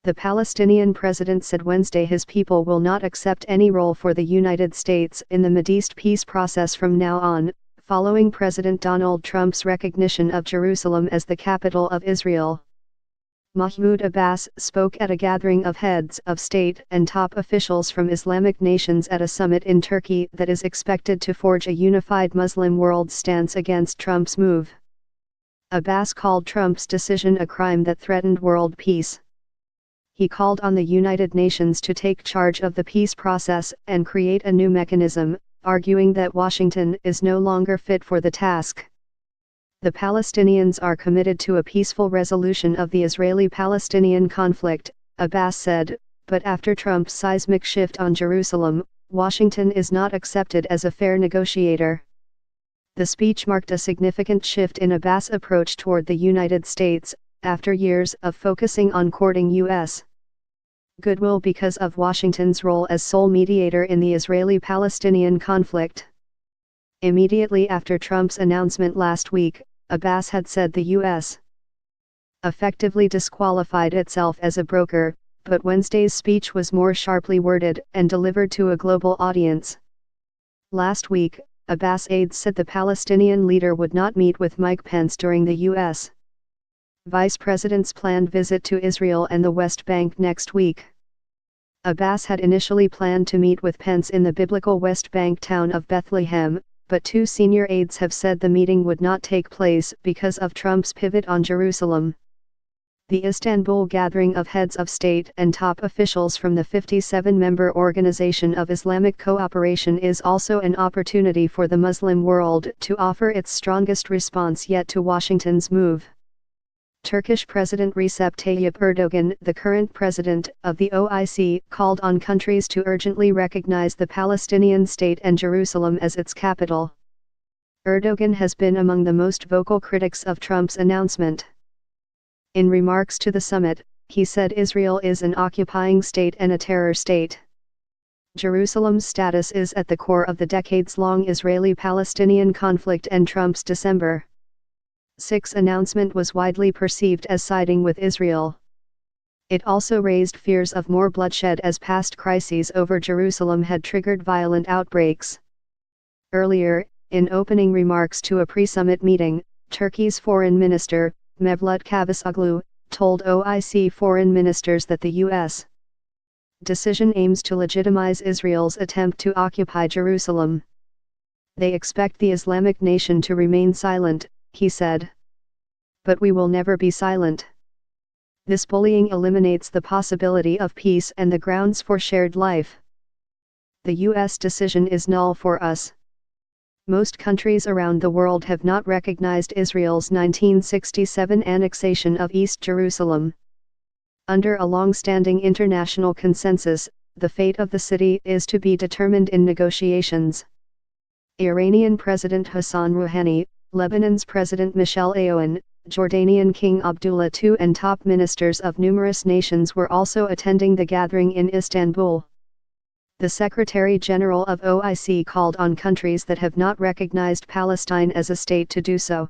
The Palestinian president said Wednesday his people will not accept any role for the United States in the Mideast peace process from now on, following President Donald Trump's recognition of Jerusalem as the capital of Israel. Mahmoud Abbas spoke at a gathering of heads of state and top officials from Islamic nations at a summit in Turkey that is expected to forge a unified Muslim world stance against Trump's move. Abbas called Trump's decision a crime that threatened world peace. He called on the United Nations to take charge of the peace process and create a new mechanism, arguing that Washington is no longer fit for the task. The Palestinians are committed to a peaceful resolution of the Israeli-Palestinian conflict, Abbas said, but after Trump's seismic shift on Jerusalem, Washington is not accepted as a fair negotiator. The speech marked a significant shift in Abbas' approach toward the United States, after years of focusing on courting U.S. goodwill because of Washington's role as sole mediator in the Israeli-Palestinian conflict. Immediately after Trump's announcement last week, Abbas had said the U.S. effectively disqualified itself as a broker, but Wednesday's speech was more sharply worded and delivered to a global audience. Last week, Abbas' aides said the Palestinian leader would not meet with Mike Pence during the U.S. Vice President's planned visit to Israel and the West Bank next week. Abbas had initially planned to meet with Pence in the biblical West Bank town of Bethlehem, but two senior aides have said the meeting would not take place because of Trump's pivot on Jerusalem. The Istanbul gathering of heads of state and top officials from the 57-member Organization of Islamic Cooperation is also an opportunity for the Muslim world to offer its strongest response yet to Washington's move. Turkish President Recep Tayyip Erdogan, the current president of the OIC, called on countries to urgently recognize the Palestinian state and Jerusalem as its capital. Erdogan has been among the most vocal critics of Trump's announcement. In remarks to the summit, he said Israel is an occupying state and a terror state. Jerusalem's status is at the core of the decades-long Israeli-Palestinian conflict, and Trump's December 6 announcement was widely perceived as siding with Israel. It also raised fears of more bloodshed as past crises over Jerusalem had triggered violent outbreaks. Earlier, in opening remarks to a pre-summit meeting, Turkey's foreign minister, Mevlut Cavusoglu, told OIC foreign ministers that the U.S. decision aims to legitimize Israel's attempt to occupy Jerusalem. They expect the Islamic nation to remain silent, he said. But we will never be silent. This bullying eliminates the possibility of peace and the grounds for shared life. The U.S. decision is null for us. Most countries around the world have not recognized Israel's 1967 annexation of East Jerusalem. Under a long-standing international consensus, the fate of the city is to be determined in negotiations. Iranian President Hassan Rouhani, Lebanon's President Michel Aoun, Jordanian King Abdullah II and top ministers of numerous nations were also attending the gathering in Istanbul. The Secretary-General of OIC called on countries that have not recognized Palestine as a state to do so.